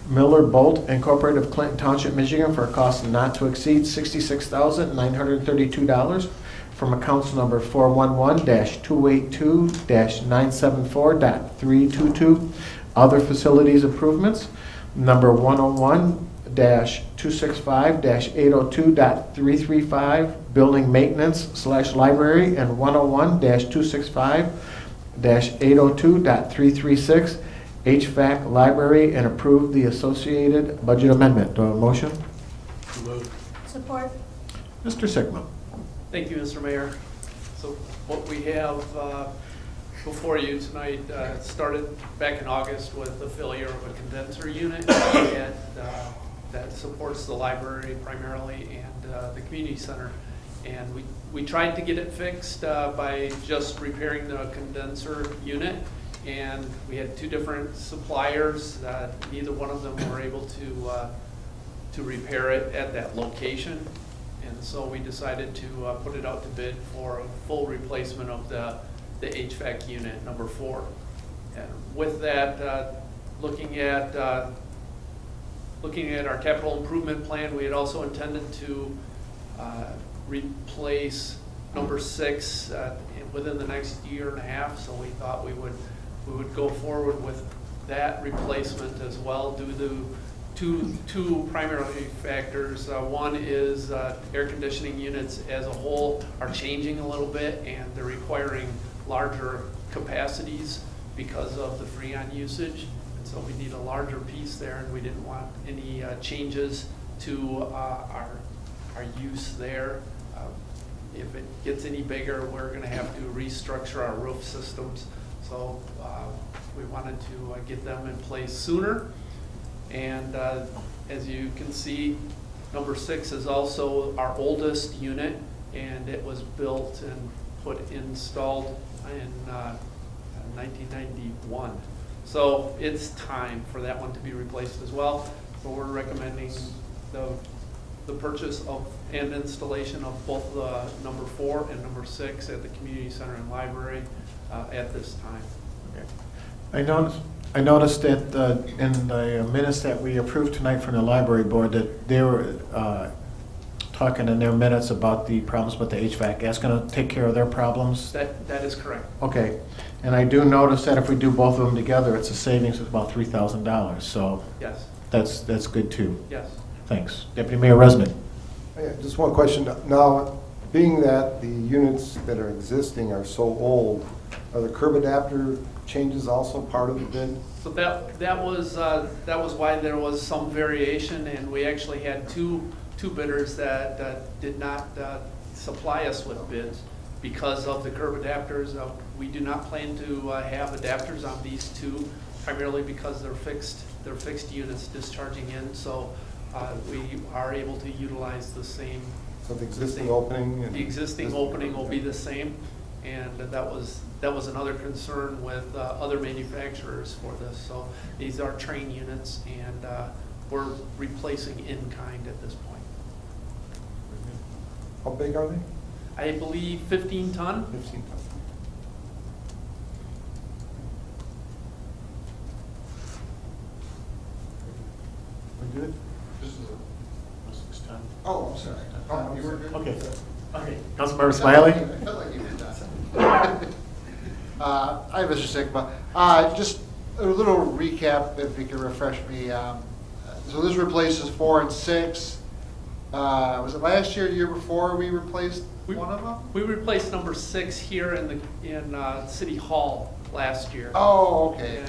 Speaker 2: Miller Bolt Incorporated of Clinton Township, Michigan, for a cost not to exceed $66,932 from accounts number 411-282-974.322, other facilities improvements, number 101-265-802.335, building maintenance / library, and 101-265-802.336, HVAC library, and approve the associated budget amendment. Do I have a motion?
Speaker 15: Moved.
Speaker 12: Support.
Speaker 2: Mr. Sigmund.
Speaker 16: Thank you, Mr. Mayor. So what we have before you tonight started back in August with the failure of a condenser unit and that supports the library primarily and the community center. And we tried to get it fixed by just repairing the condenser unit, and we had 2 different suppliers. Neither one of them were able to repair it at that location. And so we decided to put it out to bid for a full replacement of the HVAC unit, number 4. And with that, looking at our capital improvement plan, we had also intended to replace number 6 within the next year and a half. So we thought we would go forward with that replacement as well, due to two primary factors. One is air conditioning units as a whole are changing a little bit, and they're requiring larger capacities because of the Freon usage. And so we need a larger piece there, and we didn't want any changes to our use there. If it gets any bigger, we're going to have to restructure our roof systems. So we wanted to get them in place sooner. And as you can see, number 6 is also our oldest unit, and it was built and installed in 1991. So it's time for that one to be replaced as well. So we're recommending the purchase of and installation of both the number 4 and number 6 at the community center and library at this time.
Speaker 2: Okay. I noticed that in the minutes that we approved tonight from the library board that they were talking in their minutes about the problems with the HVAC. That's going to take care of their problems?
Speaker 16: That is correct.
Speaker 2: Okay. And I do notice that if we do both of them together, it's a savings of about $3,000. So
Speaker 16: yes,
Speaker 2: that's good too.
Speaker 16: Yes.
Speaker 2: Thanks. Deputy Mayor Resnick.
Speaker 6: Yeah, just one question. Now, being that the units that are existing are so old, are the curb adapter changes also part of the bid?
Speaker 16: So that was why there was some variation, and we actually had two bidders that did not supply us with bids because of the curb adapters. We do not plan to have adapters on these two, primarily because they're fixed units discharging in. So we are able to utilize the same.
Speaker 6: So the existing opening?
Speaker 16: The existing opening will be the same, and that was another concern with other manufacturers for this. So these are train units, and we're replacing in kind at this point.
Speaker 6: How big are they?
Speaker 16: I believe 15 ton.
Speaker 6: 15 ton.
Speaker 2: We good?
Speaker 11: Oh, I'm sorry. Oh, you were good?
Speaker 2: Okay. Okay. Councilmember Smiley?
Speaker 11: I felt like you were done. Hi, Mr. Sigma. Just a little recap, if you could refresh me. So this replaces 4 and 6. Was it last year, year before we replaced one of them?
Speaker 16: We replaced number 6 here in City Hall last year.
Speaker 11: Oh, okay.
Speaker 16: And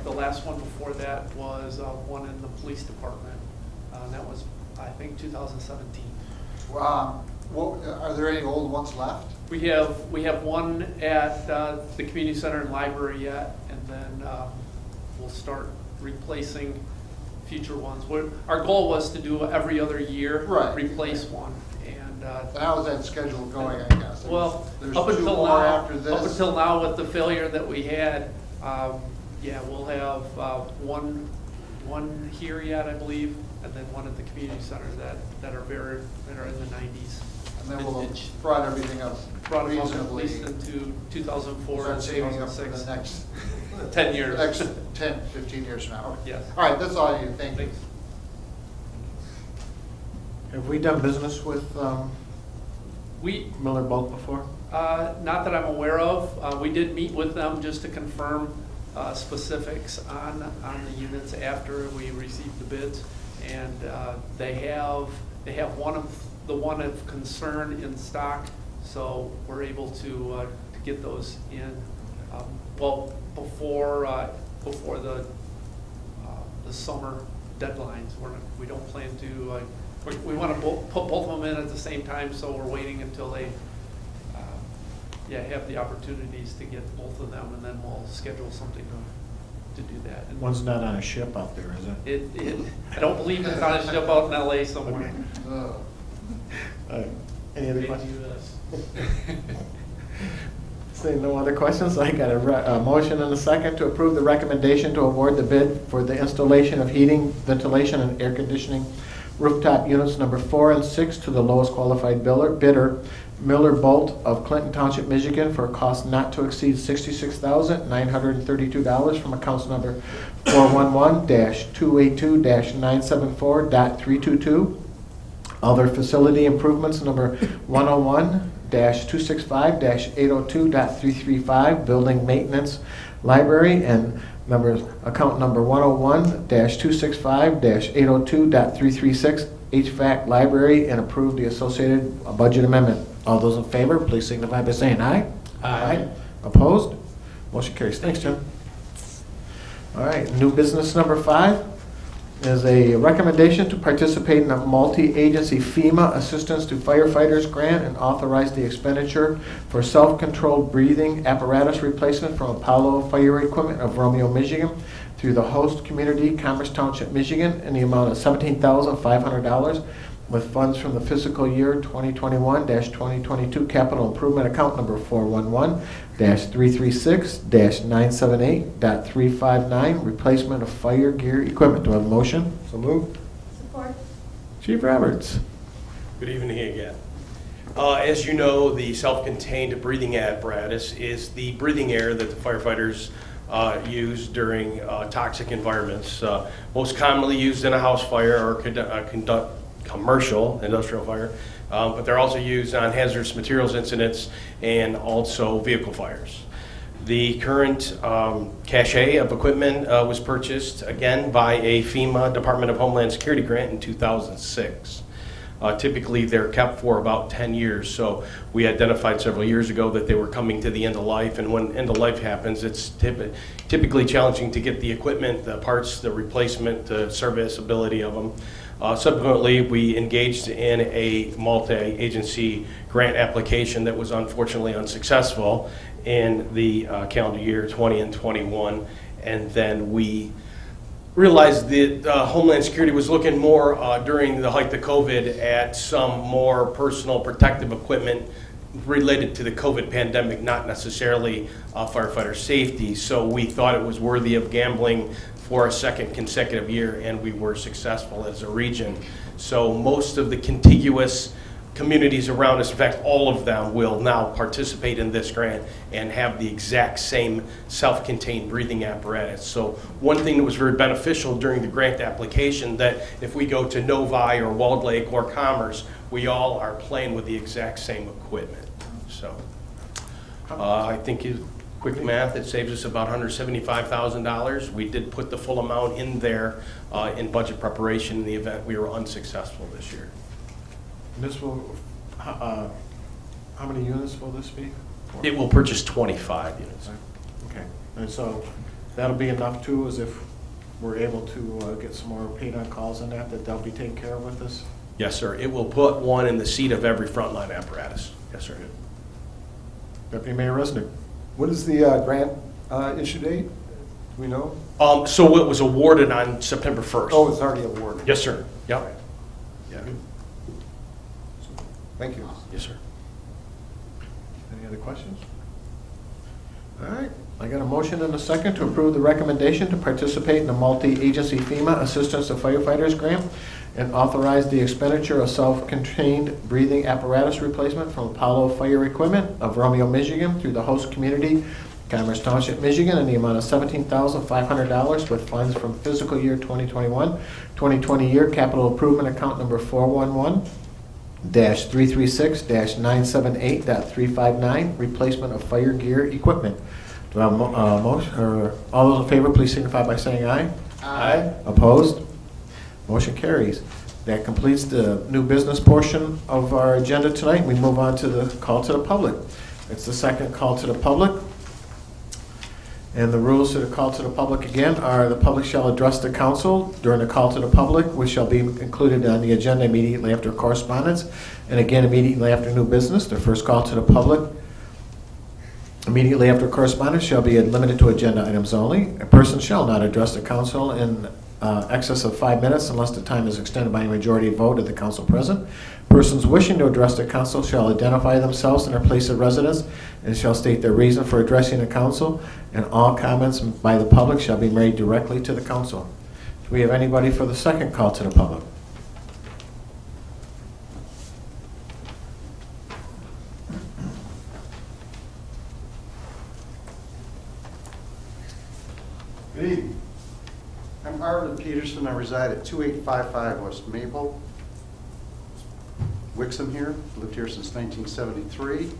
Speaker 16: the last one before that was one in the police department. That was, I think, 2017.
Speaker 11: Are there any old ones left?
Speaker 16: We have one at the community center and library yet, and then we'll start replacing future ones. Our goal was to do every other year, replace one. And
Speaker 11: how is that schedule going, I guess?
Speaker 16: Well,
Speaker 11: There's
Speaker 16: up
Speaker 11: 2
Speaker 16: until
Speaker 11: more
Speaker 16: now,
Speaker 11: after this.
Speaker 16: up until now with the failure that we had, yeah, we'll have one here yet, I believe, and then one at the community center that are in the 90s.
Speaker 11: And then we'll have brought everything up reasonably.
Speaker 16: At least into 2004
Speaker 11: Start
Speaker 16: and
Speaker 11: saving up for
Speaker 16: 2006.
Speaker 11: the next
Speaker 16: 10 years.
Speaker 11: Next 10, 15 years from now. Okay.
Speaker 16: Yes.
Speaker 11: All right, that's all I need. Thank you.
Speaker 2: Have we done business with Miller Bulk before?
Speaker 16: Not that I'm aware of. We did meet with them just to confirm specifics on the units after we received the bids, and they have one of concern in stock, so we're able to get those in well before the summer deadlines. We don't plan to. We want to put both of them in at the same time, so we're waiting until they have the opportunities to get both of them, and then we'll schedule something to do that. And
Speaker 2: one's not on a ship out there, is it?
Speaker 16: I don't believe it's on a ship out in LA somewhere.
Speaker 2: Any other questions? Seeing no other questions, I got a motion and a second to approve the recommendation to award the bid for the installation of heating, ventilation, and air conditioning rooftop units number 4 and 6 to the lowest qualified bidder, Miller Bolt of Clinton Township, Michigan, for a cost not to exceed $66,932 from accounts number 411-282-974.322. Other facility improvements number 101-265-802.335, building maintenance Library, and account number 101-265-802.336 HVAC Library, and approve the associated budget amendment. All those in favor, please signify by saying aye.
Speaker 15: Aye.
Speaker 2: Opposed? Motion carries. Thanks, Jim. All right, new business number 5 is a recommendation to participate in a multi-agency FEMA Assistance to Firefighters grant and authorize the expenditure for self-controlled breathing apparatus replacement from Apollo Fire Equipment of Romeo, Michigan through the host community, Commerce Township, Michigan, in the amount of $17,500 with funds from the fiscal year 2021-2022 capital improvement account number 411-336-978.359, replacement of fire gear equipment. Do I have a motion?
Speaker 6: So moved.
Speaker 12: Support.
Speaker 2: Chief Roberts.
Speaker 10: Good evening again. As you know, the self-contained breathing apparatus is the breathing air that the firefighters use during toxic environments. Most commonly used in a house fire or commercial industrial fire, but they're also used on hazardous materials incidents and also vehicle fires. The current cache of equipment was purchased again by a FEMA Department of Homeland Security grant in 2006. Typically they're kept for about 10 years, so we identified several years ago that they were coming to the end of life, and when end of life happens, it's typically challenging to get the equipment, the parts, the replacement, the serviceability of them. Subsequently, we engaged in a multi-agency grant application that was unfortunately unsuccessful in the calendar year 20 and 21, and then we realized that Homeland Security was looking more during the height of COVID at some more personal protective equipment related to the COVID pandemic, not necessarily firefighter safety. So we thought it was worthy of gambling for a second consecutive year, and we were successful as a region. So most of the contiguous communities around us, in fact all of them, will now participate in this grant and have the exact same self-contained breathing apparatus. So one thing that was very beneficial during the grant application, that if we go to Novi or Walled Lake or Commerce, we all are playing with the exact same equipment. So I think quick math, it saves us about $175,000. We did put the full amount in there in budget preparation in the event we were unsuccessful this year.
Speaker 2: This will, how many units will this be?
Speaker 10: It will purchase 25 units.
Speaker 2: Okay, and so that'll be enough too, as if we're able to get some more paid on calls on that they'll be taken care of with this?
Speaker 10: Yes, sir. It will put one in the seat of every frontline apparatus. Yes, sir.
Speaker 2: Deputy Mayor Resnick.
Speaker 6: What is the grant issue date? Do we know?
Speaker 10: So it was awarded on September 1st.
Speaker 6: Oh, it's already awarded.
Speaker 10: Yes, sir. Yep. Yeah.
Speaker 6: Thank you.
Speaker 10: Yes, sir.
Speaker 2: Any other questions? All right, I got a motion and a second to approve the recommendation to participate in a multi-agency FEMA Assistance to Firefighters grant and authorize the expenditure of self-contained breathing apparatus replacement from Apollo Fire Equipment of Romeo, Michigan through the host community, Commerce Township, Michigan, in the amount of $17,500 with funds from fiscal year 2021-2020 year capital improvement account number 411-336-978.359, replacement of fire gear equipment. Do I have a motion? Or all those in favor, please signify by saying aye.
Speaker 10: Aye.
Speaker 2: Opposed? Motion carries. That completes the new business portion of our agenda tonight. We move on to the call to the public. It's the second call to the public. And the rules to the call to the public again are: the public shall address the council during the call to the public, which shall be included on the agenda immediately after correspondence, and again immediately after new business. The first call to the public immediately after correspondence shall be limited to agenda items only. A person shall not address the council in excess of 5 minutes unless the time is extended by a majority vote of the council present. Persons wishing to address the council shall identify themselves and their place of residence and shall state their reason for addressing the council, and all comments by the public shall be made directly to the council. Do we have anybody for the second call to the public?
Speaker 17: Good evening. I'm Arvin Peterson. I reside at 2855 West Maple. Wixom here. Lived here since 1973.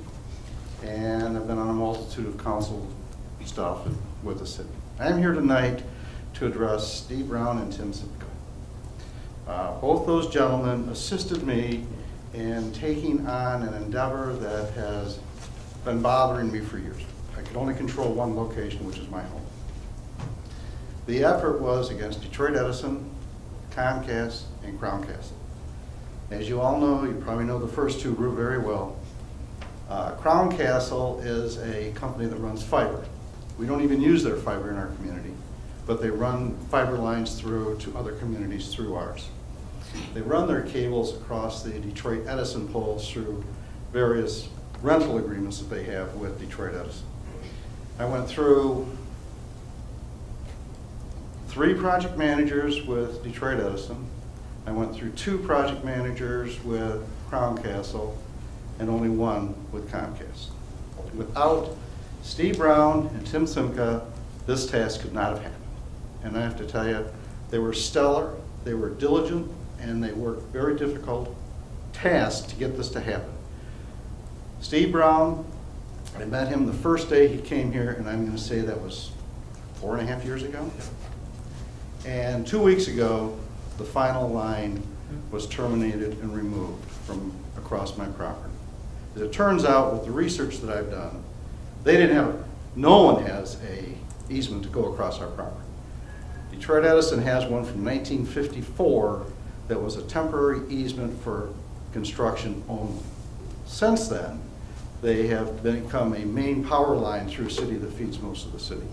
Speaker 17: And I've been on a multitude of council stuff with the city. I am here tonight to address Steve Brown and Tim Simcoe. Both those gentlemen assisted me in taking on an endeavor that has been bothering me for years. I could only control one location, which is my home. The effort was against Detroit Edison, Comcast, and Crown Castle. As you all know, you probably know the first two group very well. Crown Castle is a company that runs fiber. We don't even use their fiber in our community, but they run fiber lines through to other communities through ours. They run their cables across the Detroit Edison poles through various rental agreements that they have with Detroit Edison. I went through 3 project managers with Detroit Edison. I went through 2 project managers with Crown Castle and only 1 with Comcast. Without Steve Brown and Tim Simcoe, this task could not have happened. And I have to tell you, they were stellar, they were diligent, and they worked very difficult tasks to get this to happen. Steve Brown, I met him the first day he came here, and I'm going to say that was 4.5 years ago. And 2 weeks ago, the final line was terminated and removed from across my property. As it turns out, with the research that I've done, they didn't have, no one has a easement to go across our property. Detroit Edison has one from 1954 that was a temporary easement for construction only. Since then, they have become a main power line through a city that feeds most of the city.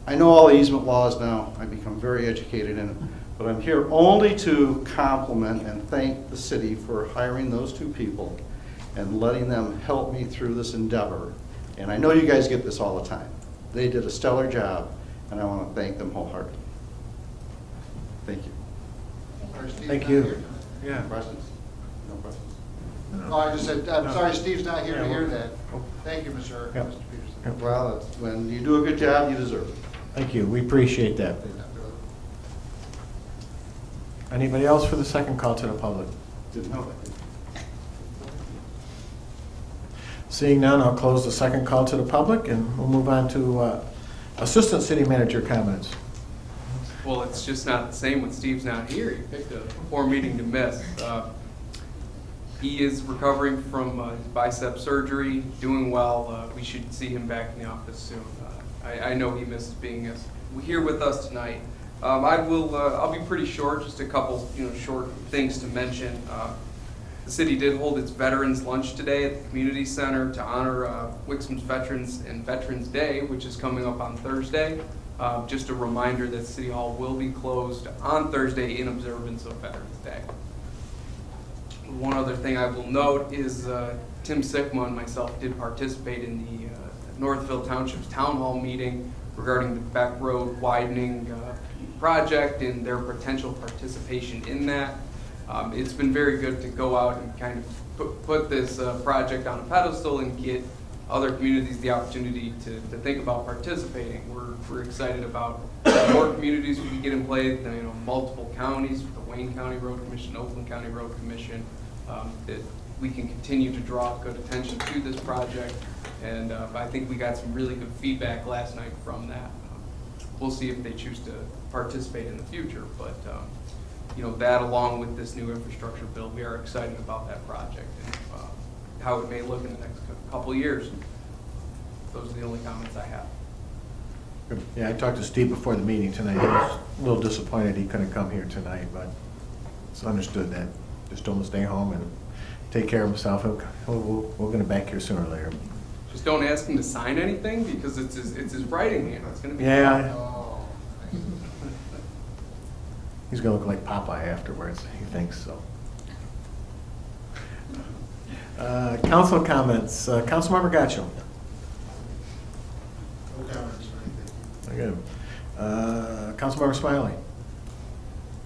Speaker 17: I know all the easement laws now. I've become very educated in it, but I'm here only to compliment and thank the city for hiring those 2 people and letting them help me through this endeavor. And I know you guys get this all the time. They did a stellar job, and I want to thank them wholeheartedly. Thank you.
Speaker 2: Thank you.
Speaker 17: Yeah. Questions? No questions?
Speaker 11: Oh, I just said, I'm sorry Steve's not here to hear that. Thank you, Mr. Peterson.
Speaker 17: Well, when you do a good job, you deserve it.
Speaker 2: Thank you. We appreciate that. Anybody else for the second call to the public?
Speaker 17: Didn't know that.
Speaker 2: Seeing none, I'll close the second call to the public, and we'll move on to Assistant City Manager comments.
Speaker 5: Well, it's just not the same when Steve's not here. You picked a poor meeting to miss. He is recovering from his bicep surgery, doing well. We should see him back in the office soon. I know he misses being here with us tonight. I'll be pretty short. Just a couple, short things to mention. The city did hold its Veterans Lunch today at the Community Center to honor Wixom's Veterans and Veterans Day, which is coming up on Thursday. Just a reminder that City Hall will be closed on Thursday in observance of Veterans Day. One other thing I will note is Tim Sickma and myself did participate in the Northville Township's Town Hall meeting regarding the Beck Road widening project and their potential participation in that. It's been very good to go out and kind of put this project on a pedestal and get other communities the opportunity to think about participating. We're excited about more communities we can get in play, multiple counties, the Wayne County Road Commission, Oakland County Road Commission, that we can continue to draw good attention to this project. And I think we got some really good feedback last night from that. We'll see if they choose to participate in the future, but that along with this new infrastructure bill, we are excited about that project and how it may look in the next couple of years. Those are the only comments I have.
Speaker 2: Yeah, I talked to Steve before the meeting tonight. He was a little disappointed he couldn't come here tonight, but it's understood that. Just told him to stay home and take care of himself. We're going to back here sooner or later.
Speaker 5: Just don't ask him to sign anything because it's his writing hand. It's going to be
Speaker 2: He's going to look like Popeye afterwards, he thinks so. Council comments. Councilmember Gatchell.
Speaker 11: No comments.
Speaker 2: Very good. Councilmember Smiley.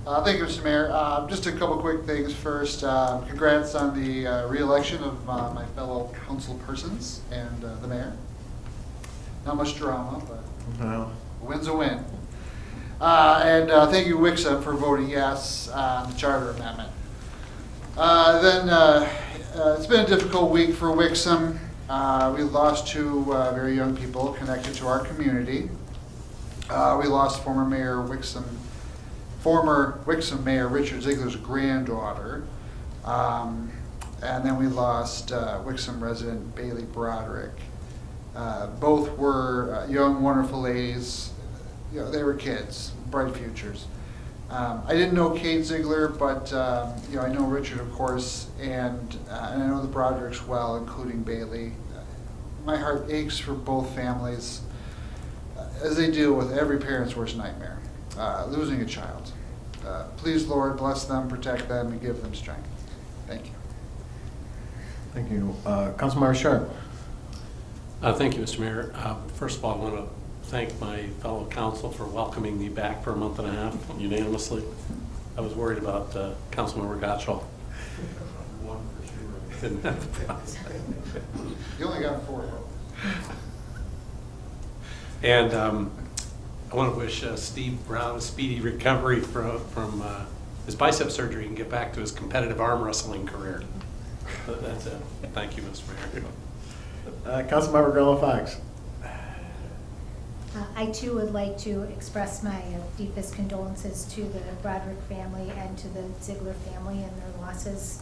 Speaker 11: Thank you, Mr. Mayor. Just a couple quick things. First, congrats on the re-election of my fellow council persons and the mayor. Not much drama, but a win's a win. And thank you, Wixom, for voting yes on the charter amendment. Then it's been a difficult week for Wixom. We lost two very young people connected to our community. We lost former Wixom Mayor Richard Ziegler's granddaughter. And then we lost Wixom resident Bailey Broderick. Both were young, wonderful ladies. You know, they were kids, bright futures. I didn't know Kate Ziegler, but you know, I know Richard, of course, and I know the Brodericks well, including Bailey. My heart aches for both families, as they deal with every parent's worst nightmare, losing a child. Please, Lord, bless them, protect them, and give them strength. Thank you.
Speaker 2: Thank you. Councilmember Sharp.
Speaker 15: Thank you, Mr. Mayor. First of all, I want to thank my fellow council for welcoming me back for a month and a half unanimously. I was worried about Councilmember Gottschall.
Speaker 14: One for sure.
Speaker 15: Didn't have the process.
Speaker 11: You only got 4 votes.
Speaker 15: And I want to wish Steve Brown a speedy recovery from his bicep surgery and get back to his competitive arm wrestling career. But that's it. Thank you, Mr. Mayor.
Speaker 2: Councilmember Grillo Fox.
Speaker 12: I too would like to express my deepest condolences to the Broderick family and to the Ziegler family and their losses.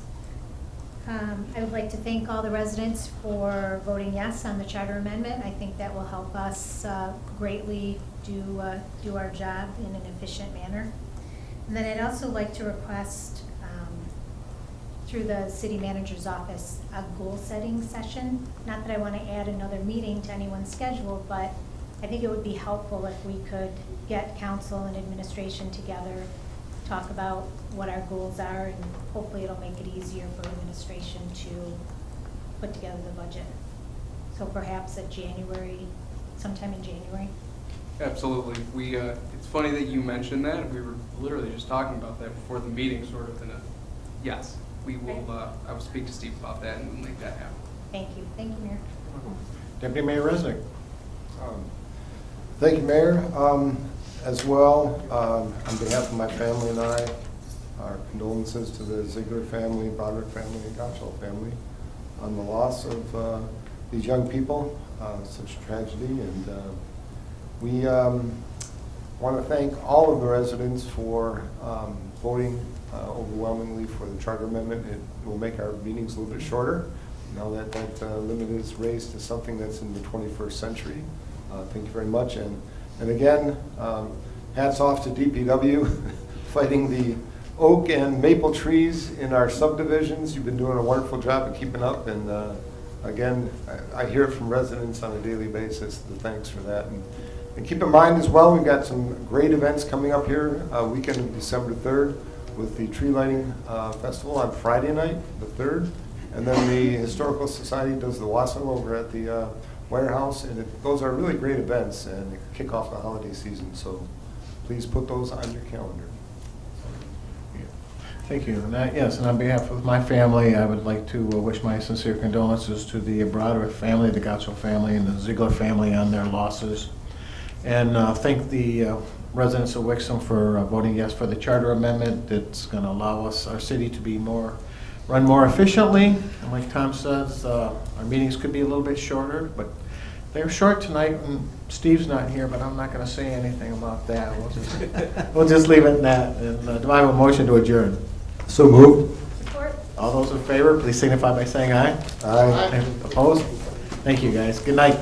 Speaker 12: I would like to thank all the residents for voting yes on the charter amendment. I think that will help us greatly do our job in an efficient manner. And then I'd also like to request through the city manager's office a goal setting session. Not that I want to add another meeting to anyone's schedule, but I think it would be helpful if we could get council and administration together, talk about what our goals are, and hopefully it'll make it easier for administration to put together the budget. So perhaps sometime in January.
Speaker 5: Absolutely. It's funny that you mentioned that. We were literally just talking about that before the meeting, sort of yes, we will, I will speak to Steve about that and we'll make that happen.
Speaker 12: Thank you, Mayor.
Speaker 2: Deputy Mayor Resnick.
Speaker 6: Thank you, Mayor. As well, on behalf of my family and I, our condolences to the Ziegler family, Broderick family, and Gottschall family on the loss of these young people. Such a tragedy, and we want to thank all of the residents for voting overwhelmingly for the charter amendment. It will make our meetings a little bit shorter now that that limit is raised to something that's in the 21st century. Thank you very much. And again, hats off to DPW fighting the oak and maple trees in our subdivisions. You've been doing a wonderful job of keeping up. And again, I hear from residents on a daily basis, the thanks for that. And keep in mind as well, we've got some great events coming up here, weekend of December 3rd with the tree lighting festival on Friday night, the 3rd. And then the Historical Society does the wassail over at the warehouse, and those are really great events and they kick off the holiday season. So please put those on your calendar.
Speaker 2: Thank you. And yes, and on behalf of my family, I would like to wish my sincere condolences to the Broderick family, the Gottschall family, and the Ziegler family on their losses. And thank the residents of Wixom for voting yes for the charter amendment. It's going to allow us, our city, to be run more efficiently. And like Tom says, our meetings could be a little bit shorter, but they're short tonight, and Steve's not here, but I'm not going to say anything about that. We'll just leave it at that. And do I have a motion to adjourn?
Speaker 6: So moved.
Speaker 12: Support.
Speaker 2: All those in favor, please signify by saying aye.
Speaker 6: Aye.
Speaker 2: Opposed? Thank you, guys. Good night.